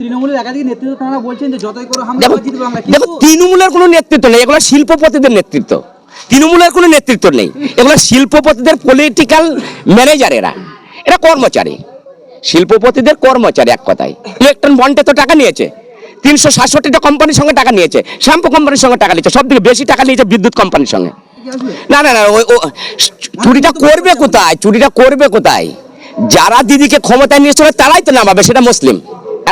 তৃণমূলের একাধিক নেতৃত্ব তারা বলছেন যে যতই করে হামলা জিতবে আমরা। দেখো তৃণমূলের কোনো নেতৃত্ব নেই, এগুলো শিল্পপতিদের নেতৃত্ব। তৃণমূলের কোনো নেতৃত্ব নেই, এগুলো শিল্পপতিদের পলিটিক্যাল ম্যানেজারেরা, এরা কর্মচারী, শিল্পপতিদের কর্মচারী। এক কথায় ইলেকট্রন বন্ডে তো টাকা নিয়েছে, 367টা কোম্পানির সঙ্গে টাকা নিয়েছে, শ্যাম্পু কোম্পানির সঙ্গে টাকা নিয়েছে, সব থেকে বেশি টাকা নিয়েছে বিদ্যুৎ কোম্পানির সঙ্গে। না না না, চুরিটা করবে কোথায়? চুরিটা করবে কোথায়? যারা দিদিকে ক্ষমতায় নিয়ে চলে তারাই তো নামাবে, সেটা মুসলিম,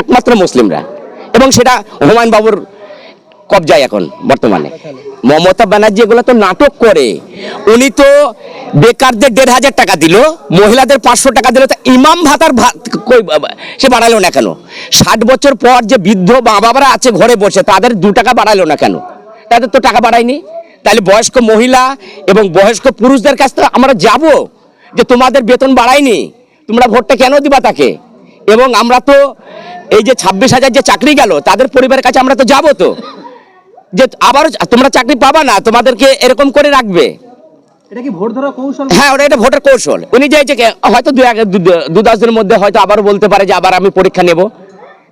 একমাত্র মুসলিমরা। এবং সেটা হুমায়ুন বাবুর কবজায় এখন বর্তমানে। মমতা ব্যানার্জি এগুলো তো নাটক করে। উনি তো বেকারদের 1,500 টাকা দিল, মহিলাদের 500 টাকা দিল, তা ইমাম ভাতার সে বাড়ালো না কেন? 60 বছর পর যে বৃদ্ধ মা বাবারা আছে ঘরে বসে, তাদের 2 টাকা বাড়ালো না কেন? তাদের তো টাকা বাড়ায়নি। তাহলে বয়স্ক মহিলা এবং বয়স্ক পুরুষদের কাছ থেকে আমরা যাব যে তোমাদের বেতন বাড়ায়নি, তোমরা ভোটটা কেন দিবা তাকে? এবং আমরা তো এই যে 26,000 যে চাকরি গেল, তাদের পরিবারের কাছে আমরা তো যাবো তো, যে আবার তোমরা চাকরি পাবা না, তোমাদেরকে এরকম করে রাখবে। এটা কি ভোট ধরা কৌশল? হ্যাঁ, ওটা এটা ভোটের কৌশল। উনি যে হয়তো 2-10 দিনের মধ্যে হয়তো আবার বলতে পারে যে আবার আমি পরীক্ষা নেব,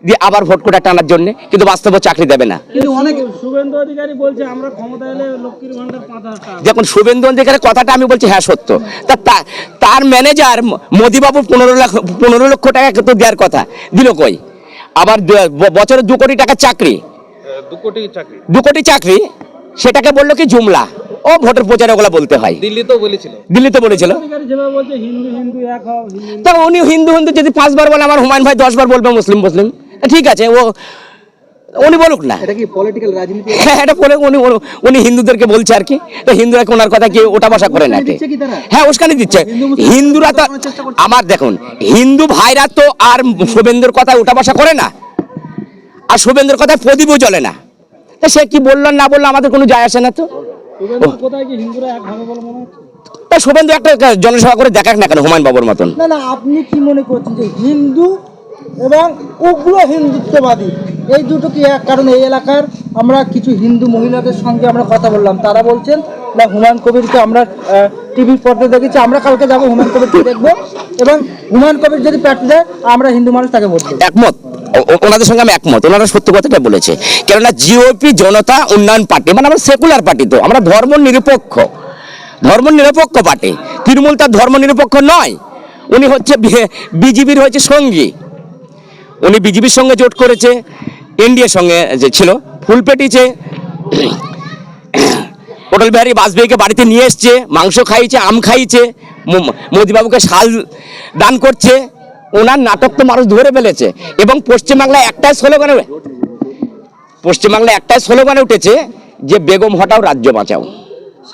দিয়ে আবার ভোট কোটা টানার জন্য, কিন্তু বাস্তবে চাকরি দেবে না। কিন্তু অনেক শুভেন্দু অধিকারী বলছে আমরা ক্ষমতা এলে লক্ষ্মীর ভান্ডার 5,000 টাকা। দেখুন, শুভেন্দু অধিকারীর কথাটা আমি বলছি হ্যাঁ সত্য। তার ম্যানেজার মোদিবাবু 15 লক্ষ টাকা তো দেওয়ার কথা, দিল কই? আবার বছরে 2 কোটি টাকার চাকরি, 2 কোটি চাকরি, সেটাকে বললো কি জুমলা। ও ভোটের প্রচারে ওগুলা বলতে হয়। দিল্লিতে বলেছিল। যেভাবে বলছে হিন্দু হিন্দু এক হও, হিন্দু তা উনি হিন্দু হিন্দু যদি 5 বার বলে, আমার হুমায়ুন ভাই 10 বার বলবে মুসলিম মুসলিম, ঠিক আছে, উনি বলুক না। এটা কি পলিটিক্যাল রাজনীতি? হ্যাঁ, এটা বলে উনি হিন্দুদেরকে বলছে আর কি। তো হিন্দুরা ওনার কথা কি ওটা বসা করে নাকি? হ্যাঁ, উস্কানি দিচ্ছে। হিন্দুরা তো আমার, দেখুন, হিন্দু ভাইরা তো আর শুভেন্দুর কথা ওটা বসা করে না, আর শুভেন্দুর কথায় প্রদীপও জ্বলে না। তা সে কি বললো না বললো আমাদের কোনো যায় আসে না তো। কোথায় কি হিন্দুরা এক হবে বলে মনে হচ্ছে? তা শুভেন্দু একটা জনসভা করে দেখাক না কেন হুমায়ুন বাবুর মতন? না না, আপনি কি মনে করছেন যে হিন্দু এবং উগ্র হিন্দুত্ববাদী এই দুটো কি এক? কারণ এই এলাকার আমরা কিছু হিন্দু মহিলাদের সঙ্গে আমরা কথা বললাম, তারা বলছেন না হুমায়ুন কবিরকে আমরা টিভির পর্দায় দেখেছি, আমরা কালকে যাবো হুমায়ুন কবিরকে দেখবো, এবং হুমায়ুন কবির যদি প্যাট দেয় আমরা হিন্দু মানুষ তাকে ভোট দেব। একমত, ওনাদের সঙ্গে আমি একমত। ওনারা সত্য কথাটা বলেছে। কেননা জিওপি জনতা উন্নয়ন পার্টি মানে আমরা সেকুলার পার্টি, তো আমরা ধর্ম নিরপেক্ষ পার্টি। তৃণমূল তার ধর্ম নিরপেক্ষ নয়। উনি হচ্ছে বিজেপির হচ্ছে সঙ্গী, উনি বিজেপির সঙ্গে জোট করেছে, এনডিএর সঙ্গে যে ছিল, ফুল পেটিছে, অটল বিহারী বাজপেয়ীকে বাড়িতে নিয়ে এসছে, মাংস খাইছে, আম খাইছে, মোদিবাবুকে শাল দান করছে। ওনার নাটক তো মানুষ ধরে ফেলেছে। এবং পশ্চিমবাংলায় একটাই স্লোগানে উঠেছে যে বেগম হটাও রাজ্য বাঁচাও।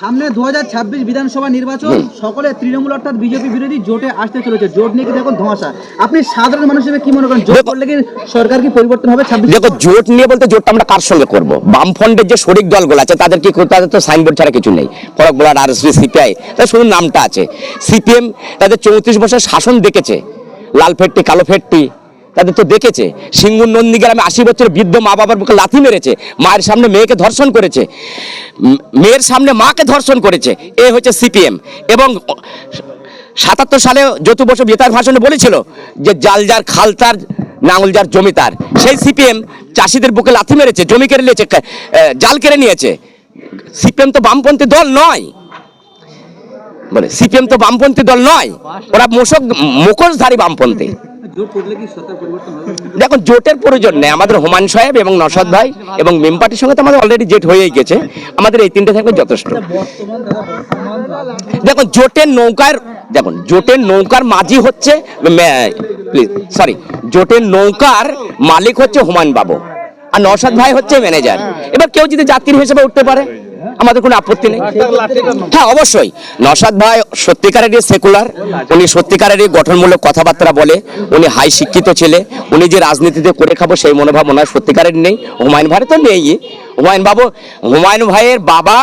সামনে 2026 বিধানসভা নির্বাচন, সকলে তৃণমূল অর্থাৎ বিজেপি বিরোধী জোটে আসতে চলেছে। জোট নিয়ে কি দেখুন ধোঁয়াশা, আপনি সাধারণ মানুষ হিসেবে কি মনে করেন? জোট করলে কি সরকার কি পরিবর্তন হবে 26? দেখো, জোট নিয়ে বলতে জোটটা আমরা কার সঙ্গে করব? বামফ্রন্টের যে শরিক দলগুলো আছে তাদের কি, তাদের তো সাইনবোর্ড ছাড়া কিছু নেই। ফরক বোলার, আরএসপি, সিপিআই, তাদের শুধু নামটা আছে। সিপিএম তাদের 34 বছর শাসন দেখেছে, লাল ফেটটি কালো ফেটটি তাদের তো দেখেছে। সিঙ্গুর নন্দীগ্রামে 80 বছর বৃদ্ধ মা বাবার বুকে লাথি মেরেছে, মায়ের সামনে মেয়েকে ধর্ষণ করেছে, মেয়ের সামনে মাকে ধর্ষণ করেছে। এ হচ্ছে সিপিএম। এবং 77 সালে জ্যোতি বসু বেতার ভাষণে বলেছিল যে জাল যার খাল তার, নাঙল যার জমি তার। সেই সিপিএম চাষিদের বুকে লাথি মেরেছে, জমি কেড়ে নিয়েছে, জাল কেড়ে নিয়েছে। সিপিএম তো বামপন্থী দল নয়, বলে সিপিএম তো বামপন্থী দল নয়, ওরা মুখোশধারী বামপন্থী। জোট করলে কি সরকার পরিবর্তন হবে? দেখুন, জোটের প্রয়োজন নেই। আমাদের হুমায়ুন সাহেব এবং নওশাদ ভাই এবং মেম পার্টির সঙ্গে তো আমাদের অলরেডি জোট হয়েই গেছে। আমাদের এই 3টে থাকবে যথেষ্ট। দেখুন, জোটের নৌকার মাঝি হচ্ছে, জোটের নৌকার মালিক হচ্ছে হুমায়ুন বাবু, আর নওশাদ ভাই হচ্ছে ম্যানেজার। এবার কেউ যদি যাত্রী হিসেবে উঠতে পারে, আমাদের কোনো আপত্তি নেই। হ্যাঁ, অবশ্যই নওশাদ ভাই সত্যিকারেরই সেকুলার, উনি সত্যিকারেরই গঠনমূলক কথাবার্তা বলে, উনি হাই শিক্ষিত ছেলে, উনি যে রাজনীতিতে করে খাবো সেই মনোভাব ওনার সত্যিকারের নেই। হুমায়ুন ভাই তো নেই। হুমায়ুন ভাইয়ের বাবা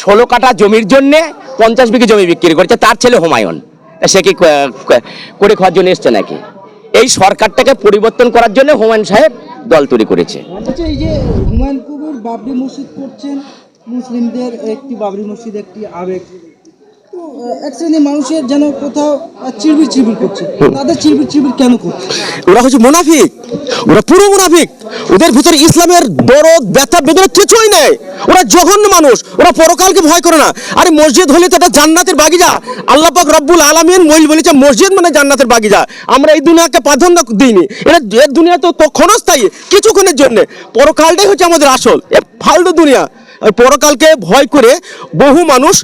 16 কাঠা জমির জন্য 50 বিঘে জমি বিক্রি করেছে, তার ছেলে হুমায়ুন। সে কি করে খাওয়ার জন্য এসছে নাকি? এই সরকারটাকে পরিবর্তন করার জন্য হুমায়ুন সাহেব দল তৈরি করেছে। এই যে হুমায়ুন কবির বাবরি মসজিদ করছেন, মুসলিমদের একটি বাবরি মসজিদ একটি আবেগ, এক শ্রেণীর মানুষের যেন কোথাও চিরবির চিরবির করছে, তাদের চিরবির চিরবির কেন করছে? ওরা হচ্ছে মুনাফিক, ওরা পুরো মুনাফিক। ওদের ভিতরে ইসলামের দরদ ব্যথা বেদনা কিছুই নেই। ওরা জঘন্য মানুষ, ওরা পরকালকে ভয় করে না। আরে মসজিদ হলে তো এটা জান্নাতের বাগিচা। আল্লাহ পাক রব্বুল আলামিন বলেছে মসজিদ মানে জান্নাতের বাগিচা। আমরা এই দুনিয়াকে প্রাধান্য দিইনি, এটা এর দুনিয়া তো ক্ষণস্থায়ী, কিছুক্ষণের জন্য। পরকালটাই হচ্ছে আমাদের আসল, এ ফালতু দুনিয়া। আর পরকালকে ভয় করে বহু মানুষ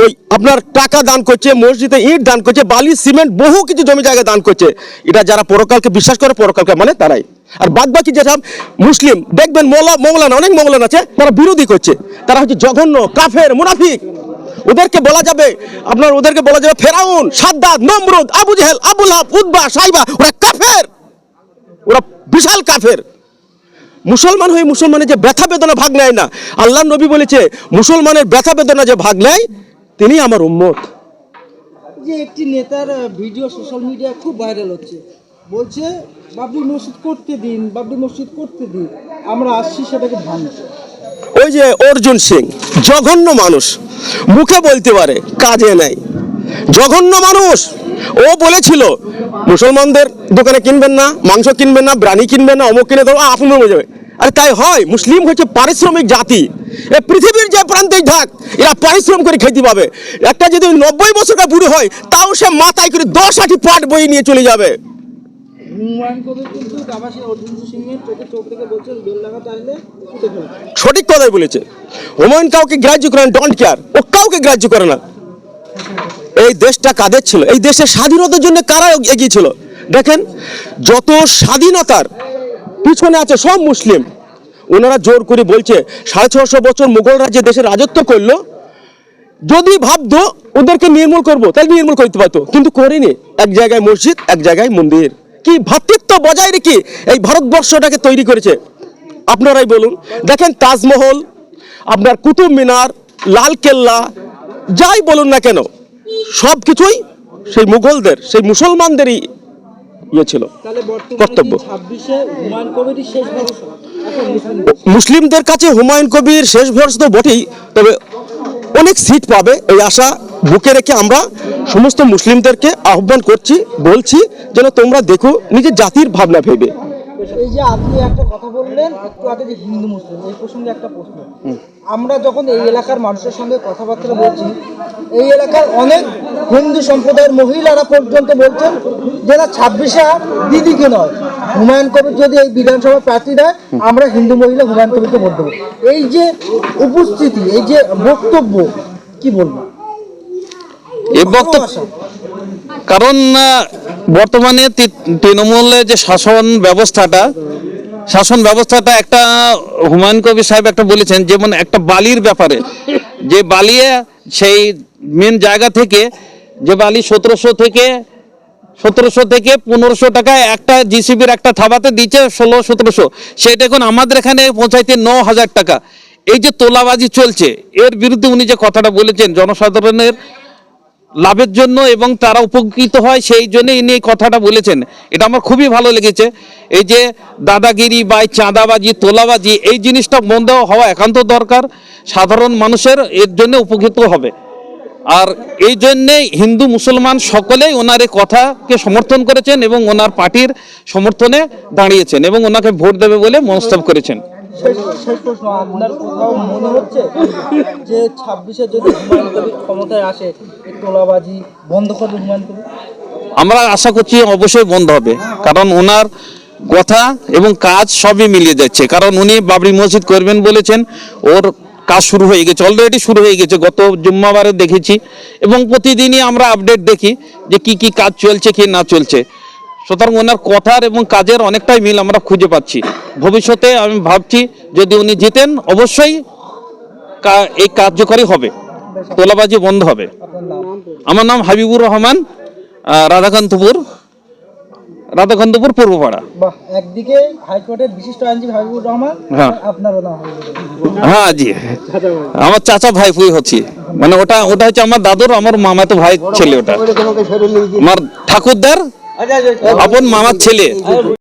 ওই আপনার টাকা দান করছে, মসজিদে ইট দান করছে, বালি সিমেন্ট বহু কিছু জমি জায়গা দান করছে। এটা যারা পরকালকে বিশ্বাস করে, পরকালকে মানে তারাই। আর বাদ বাকি যেসব মুসলিম দেখবেন মৌলানা, অনেক মৌলানা আছে, তারা বিরোধী করছে, তারা হচ্ছে জঘন্য কাফের মুনাফিক। ওদেরকে বলা যাবে ফেরাউন, সাদ্দাত, নমরুদ, আবু জেহেল, আবু লাহাব, উতবা, সাইবা, ওরা কাফের, ওরা বিশাল কাফের। মুসলমান হয়ে মুসলমানের যে ব্যথা বেদনা ভাগ নেয় না, আল্লাহ নবী বলেছে মুসলমানের ব্যথা বেদনা যে ভাগ নেয় তিনি আমার উম্মত। যে একটি নেতার ভিডিও সোশ্যাল মিডিয়ায় খুব ভাইরাল হচ্ছে, বলছে বাবরি মসজিদ করতে দিন, বাবরি মসজিদ করতে দিন, আমরা আসছি সেটাকে ভাঙতে। ওই যে অর্জুন সিং, জঘন্য মানুষ, মুখে বলতে পারে কাজে নাই, জঘন্য মানুষ। ও বলেছিল মুসলমানদের দোকানে কিনবেন না, মাংস কিনবেন না, বিরিয়ানি কিনবেন না, অমুক কিনে দেবো, আপনার হয়ে যাবে। আরে তাই হয়? মুসলিম হচ্ছে পারিশ্রমিক জাতি। এ পৃথিবীর যে প্রান্তেই থাক, এরা পরিশ্রম করে খেতে পাবে। একটা যদি 90 বছরকার বুড়ো হয়, তাও সে মাথায় করে 10-8 পাট বই নিয়ে চলে যাবে। হুমায়ুন কবির কিন্তু কাবাসী অর্জুন সিংয়ের চোখে চোখ রেখে বলছেন বেল লাগাতে আসলে ছুটে ফেলবে। সঠিক কথাই বলেছে। হুমায়ুন কাউকে গ্রাহ্য করে না, ডোন্ট কেয়ার, ও কাউকে গ্রাহ্য করে না। এই দেশটা কাদের ছিল? এই দেশের স্বাধীনতার জন্য কারা এগিয়েছিল? দেখেন, যত স্বাধীনতার পিছনে আছে সব মুসলিম। ওনারা জোর করে বলছে 650 বছর মুঘলরা যে দেশে রাজত্ব করলো, যদি ভাবতো ওদেরকে নির্মূল করবো তাহলে নির্মূল করতে পারতো, কিন্তু করেনি। এক জায়গায় মসজিদ, এক জায়গায় মন্দির, কি ভ্রাতৃত্ব বজায় রেখে এই ভারতবর্ষটাকে তৈরি করেছে। আপনারাই বলুন, দেখেন তাজমহল, আপনার কুতুব মিনার, লাল কেল্লা, যাই বলুন না কেন, সব কিছুই সেই মুঘলদের, সেই মুসলমানদেরই ইয়ে ছিল, তাহলে বর্তমানে কর্তব্য। 26-এ হুমায়ুন কবিরই শেষ ভরসা এখন মুসলিম। মুসলিমদের কাছে হুমায়ুন কবির শেষ ভরসা তো বটেই, তবে অনেক সিট পাবে এই আশা বুকে রেখে আমরা সমস্ত মুসলিমদেরকে আহ্বান করছি, বলছি যেন তোমরা দেখো নিজের জাতির ভাবনা ভেবে। এই যে আপনি একটা কথা বললেন একটু আগে যে হিন্দু মুসলিম, এই প্রসঙ্গে একটা প্রশ্ন। আমরা যখন এই এলাকার মানুষের সঙ্গে কথাবার্তা বলছি, এই এলাকার অনেক হিন্দু সম্প্রদায়ের মহিলারা পর্যন্ত বলছেন যারা 26-এ দিদিকে নয়, হুমায়ুন কবির যদি এই বিধানসভা প্রার্থী দেয়, আমরা হিন্দু মহিলা হুমায়ুন কবিরকে ভোট দেবো। এই যে উপস্থিতি, এই যে বক্তব্য, কি বলবো? এই বক্তব্য কারণ বর্তমানে তৃণমূলের যে শাসন ব্যবস্থাটা একটা হুমায়ুন কবির সাহেব একটা বলেছেন, যেমন একটা বালির ব্যাপারে, যে বালি সেই মেন জায়গা থেকে যে বালি 1700 থেকে 1500 টাকায় একটা জিসিবির একটা থাবাতে দিচ্ছে 1600-1700, সেটা এখন আমাদের এখানে পৌঁছাইতে 9000 টাকা। এই যে তোলাবাজি চলছে, এর বিরুদ্ধে উনি যে কথাটা বলেছেন জনসাধারণের লাভের জন্য এবং তারা উপকৃত হয়, সেই জন্য ইনি এই কথাটা বলেছেন। এটা আমার খুবই ভালো লেগেছে। এই যে দাদাগিরি বা চাঁদাবাজি, তোলাবাজি, এই জিনিসটা বন্ধ হওয়া একান্ত দরকার। সাধারণ মানুষের এর জন্য উপকৃত হবে। আর এই জন্যে হিন্দু মুসলমান সকলেই ওনার এই কথাকে সমর্থন করেছেন এবং ওনার পার্টির সমর্থনে দাঁড়িয়েছেন এবং ওনাকে ভোট দেবে বলে মনস্থব করেছেন। শেষ প্রশ্ন, আপনার কোথাও মনে হচ্ছে যে 26-এ যদি হুমায়ুন কবির ক্ষমতায় আসে, এই তোলাবাজি বন্ধ করবে হুমায়ুন কবির? আমরা আশা করছি অবশ্যই বন্ধ হবে, কারণ ওনার কথা এবং কাজ সবই মিলিয়ে যাচ্ছে। কারণ উনি বাবরি মসজিদ করবেন বলেছেন, ওর কাজ শুরু হয়ে গেছে, অলরেডি শুরু হয়ে গেছে, গত জুম্মাবারে দেখেছি এবং প্রতিদিনই আমরা আপডেট দেখি যে কি কি কাজ চলছে কি না চলছে। সুতরাং ওনার কথার এবং কাজের অনেকটাই মিল আমরা খুঁজে পাচ্ছি। ভবিষ্যতে আমি ভাবছি যদি উনি জিতেন অবশ্যই এই কার্যকরী হবে, তোলাবাজি বন্ধ হবে। আমার নাম হাবিবুর রহমান, রাধাকান্তপুর পূর্বপাড়া। বাহ, একদিকে হাইকোর্টের বিশিষ্ট আইনজীবী হাবিবুর রহমান, হ্যাঁ। আপনারও নাম হ্যাঁ জি, আমার চাচা ভাইপুই হচ্ছি, মানে ওটা হচ্ছে আমার দাদুর, আমার মামাতো ভাই ছেলে, ওটা আমার ঠাকুরদার আপন মামার ছেলে।